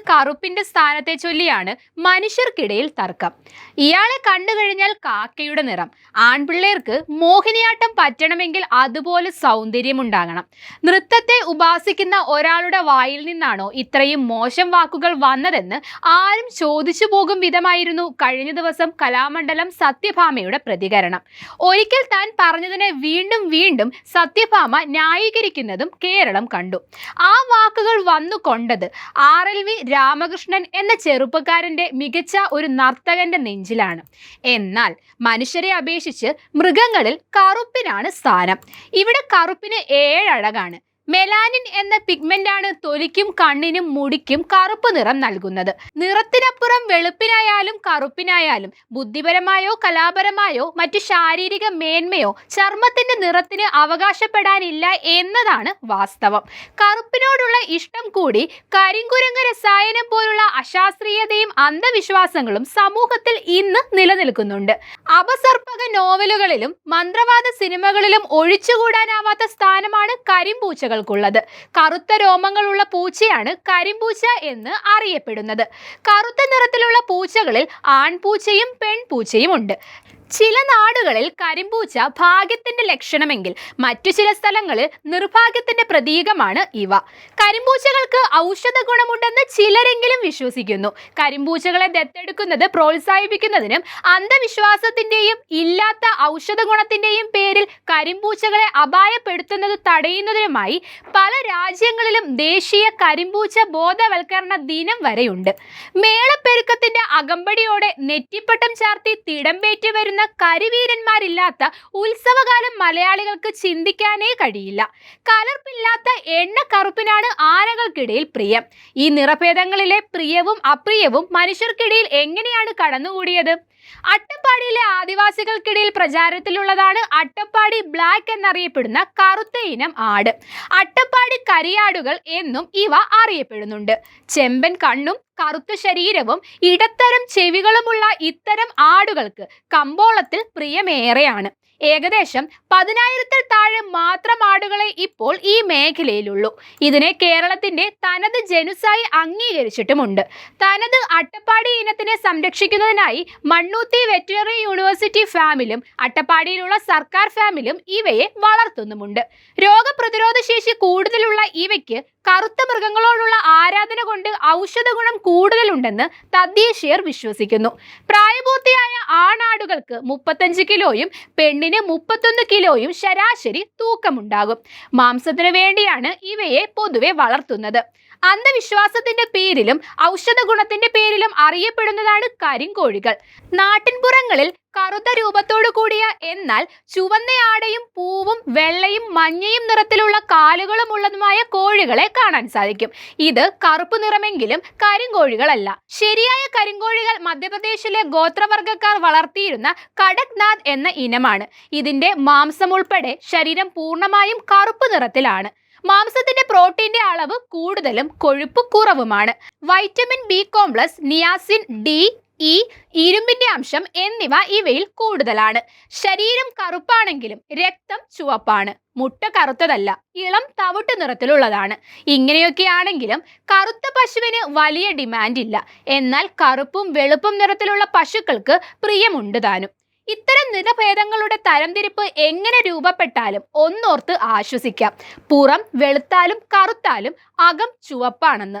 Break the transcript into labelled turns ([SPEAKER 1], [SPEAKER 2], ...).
[SPEAKER 1] കറുപ്പിന്റെ സ്ഥാനത്തെ ചൊല്ലിയാണ് മനുഷ്യർക്കിടയിൽ തർക്കം. ഇയാളെ കണ്ടു കഴിഞ്ഞാൽ കാക്കയുടെ നിറം, ആൺപിള്ളേർക്ക് മോഹിനിയാട്ടം പറ്റണമെങ്കിൽ അതുപോലെ സൗന്ദര്യമുണ്ടാകണം. നൃത്തത്തെ ഉപാസിക്കുന്ന ഒരാളുടെ വായിൽ നിന്നാണോ ഇത്രയും മോശം വാക്കുകൾ വന്നതെന്ന് ആരും ചോദിച്ചു പോകും വിധമായിരുന്നു കഴിഞ്ഞ ദിവസം കലാമണ്ഡലം സത്യഭാമയുടെ പ്രതികരണം. ഒരിക്കൽ താൻ പറഞ്ഞതിനെ വീണ്ടും വീണ്ടും സത്യഭാമ ന്യായീകരിക്കുന്നതും കേരളം കണ്ടു. ആ വാക്കുകൾ വന്നുകൊണ്ടത് RLV രാമകൃഷ്ണൻ എന്ന ചെറുപ്പക്കാരന്റെ മികച്ച ഒരു നർത്തകന്റെ നെഞ്ചിലാണ്. എന്നാൽ മനുഷ്യരെ അപേക്ഷിച്ച് മൃഗങ്ങളിൽ കറുപ്പിനാണ് സ്ഥാനം. ഇവിടെ കറുപ്പിന് 7 അഴകാണ്. മെലാനിൻ എന്ന പിഗ്മെന്റാണ് തൊലിക്കും കണ്ണിനും മുടിക്കും കറുപ്പ് നിറം നൽകുന്നത്. നിറത്തിനപ്പുറം വെളുപ്പിനായാലും കറുപ്പിനായാലും ബുദ്ധിപരമായോ കലാപരമായോ മറ്റു ശാരീരിക മേന്മയോ ചർമ്മത്തിന്റെ നിറത്തിന് അവകാശപ്പെടാനില്ല എന്നതാണ് വാസ്തവം. കറുപ്പിനോടുള്ള ഇഷ്ടം കൂടി കരിങ്കുരങ്ങ് രസായനം പോലുള്ള അശാസ്ത്രീയതയും അന്ധവിശ്വാസങ്ങളും സമൂഹത്തിൽ ഇന്ന് നിലനിൽക്കുന്നുണ്ട്. അപസർപ്പക നോവലുകളിലും മന്ത്രവാദ സിനിമകളിലും ഒഴിച്ചുകൂടാനാവാത്ത സ്ഥാനമാണ് കരിമ്പൂച്ചകൾ ുള്ളത്. കറുത്ത രോമങ്ങളുള്ള പൂച്ചയാണ് കരിമ്പൂച്ച എന്ന് അറിയപ്പെടുന്നത്. കറുത്ത നിറത്തിലുള്ള പൂച്ചകളിൽ ആൺപൂച്ചയും പെൺപൂച്ചയും ഉണ്ട്. ചില നാടുകളിൽ കരിമ്പൂച്ച ഭാഗ്യത്തിന്റെ ലക്ഷണമെങ്കിൽ മറ്റു ചില സ്ഥലങ്ങളിൽ നിർഭാഗ്യത്തിന്റെ പ്രതീകമാണ് ഇവ. കരിമ്പൂച്ചകൾക്ക് ഔഷധ ഗുണമുണ്ടെന്ന് ചിലരെങ്കിലും വിശ്വസിക്കുന്നു. കരിമ്പൂച്ചകളെ ദത്തെടുക്കുന്നത് പ്രോത്സാഹിപ്പിക്കുന്നതിനും അന്ധവിശ്വാസത്തിന്റെയും ഇല്ലാത്ത ഔഷധ ഗുണത്തിന്റെയും പേരിൽ കരിമ്പൂച്ചകളെ അപായപ്പെടുത്തുന്നത് തടയുന്നതിനുമായി പല രാജ്യങ്ങളിലും ദേശീയ കരിമ്പൂച്ച ബോധവൽക്കരണ ദിനം വരെയുണ്ട്. മേളപ്പെരുക്കത്തിന്റെ അകമ്പടിയോടെ നെറ്റിപ്പട്ടം ചാർത്തി തിടമ്പേറ്റി വരുന്ന കരിവീരന്മാരില്ലാത്ത ഉത്സവകാലം മലയാളികൾക്ക് ചിന്തിക്കാനേ കഴിയില്ല. കലർപ്പില്ലാത്ത എണ്ണ കറുപ്പിനാണ് ആനകൾക്കിടയിൽ പ്രിയം. ഈ നിറഭേദങ്ങളിലെ പ്രിയവും അപ്രിയവും മനുഷ്യർക്കിടയിൽ എങ്ങനെയാണ് കടന്നുകൂടിയത്? അട്ടപ്പാടിയിലെ ആദിവാസികൾക്കിടയിൽ പ്രചാരത്തിലുള്ളതാണ് അട്ടപ്പാടി ബ്ലാക്ക് എന്നറിയപ്പെടുന്ന കറുത്ത ഇനം ആട്. അട്ടപ്പാടി കരിയാടുകൾ എന്നും ഇവ അറിയപ്പെടുന്നുണ്ട്. ചെമ്പൻ കണ്ണും കറുത്ത ശരീരവും ഇടത്തരം ചെവികളുമുള്ള ഇത്തരം ആടുകൾക്ക് കമ്പോളത്തിൽ പ്രിയമേറെയാണ്. ഏകദേശം 10,000-ൽ താഴെ മാത്രം ആടുകളെ ഇപ്പോൾ ഈ മേഖലയിലുള്ളൂ. ഇതിനെ കേരളത്തിന്റെ തനത് ജനുസായി അംഗീകരിച്ചിട്ടുമുണ്ട്. തനത് അട്ടപ്പാടി ഇനത്തിനെ സംരക്ഷിക്കുന്നതിനായി മണ്ണൂത്തി വെറ്റിനറി യൂണിവേഴ്സിറ്റി ഫാമിലും അട്ടപ്പാടിയിലുള്ള സർക്കാർ ഫാമിലും ഇവയെ വളർത്തുന്നുമുണ്ട്. രോഗപ്രതിരോധ ശേഷി കൂടുതലുള്ള ഇവയ്ക്ക് കറുത്ത മൃഗങ്ങളോടുള്ള ആരാധന കൊണ്ട് ഔഷധ ഗുണം കൂടുതലുണ്ടെന്ന് തദ്ദേശീയർ വിശ്വസിക്കുന്നു. പ്രായപൂർത്തിയായ ആണാടുകൾക്ക് 35 കിലോയും പെണ്ണിന് 31 കിലോയും ശരാശരി തൂക്കമുണ്ടാകും. മാംസത്തിനു വേണ്ടിയാണ് ഇവയെ പൊതുവെ വളർത്തുന്നത്. അന്ധവിശ്വാസത്തിന്റെ പേരിലും ഔഷധ ഗുണത്തിന്റെ പേരിലും അറിയപ്പെടുന്നതാണ് കരിങ്കോഴികൾ. നാട്ടിൻപുറങ്ങളിൽ കറുത്ത രൂപത്തോടു കൂടിയ എന്നാൽ ചുവന്ന ആടയും പൂവും വെള്ളയും മഞ്ഞയും നിറത്തിലുള്ള കാലുകളും ഉള്ളതുമായ കോഴികളെ കാണാൻ സാധിക്കും. ഇത് കറുപ്പ് നിറമെങ്കിലും കരിങ്കോഴികളല്ല. ശരിയായ കരിങ്കോഴികൾ മധ്യപ്രദേശിലെ ഗോത്രവർഗക്കാർ വളർത്തിയിരുന്ന കടക്നാഥ് എന്ന ഇനമാണ്. ഇതിന്റെ മാംസം ഉൾപ്പെടെ ശരീരം പൂർണ്ണമായും കറുപ്പ് നിറത്തിലാണ്. മാംസത്തിന്റെ പ്രോട്ടീന്റെ അളവ് കൂടുതലും കൊഴുപ്പ് കുറവുമാണ്. Vitamin B complex, niacin, D, E, ഇരുമ്പിന്റെ അംശം എന്നിവ ഇവയിൽ കൂടുതലാണ്. ശരീരം കറുപ്പാണെങ്കിലും രക്തം ചുവപ്പാണ്. മുട്ട കറുത്തതല്ല, ഇളം തവിട്ട് നിറത്തിലുള്ളതാണ്. ഇങ്ങനെയൊക്കെയാണെങ്കിലും കറുത്ത പശുവിന് വലിയ ഡിമാൻഡ് ഇല്ല. എന്നാൽ കറുപ്പും വെളുപ്പും നിറത്തിലുള്ള പശുക്കൾക്ക് പ്രിയമുണ്ട് താനും. ഇത്തരം നിറഭേദങ്ങളുടെ തരംതിരിപ്പ് എങ്ങനെ രൂപപ്പെട്ടാലും ഒന്നോർത്ത് ആശ്വസിക്കാം. പുറം വെളുത്താലും കറുത്താലും അകം ചുവപ്പാണെന്ന്.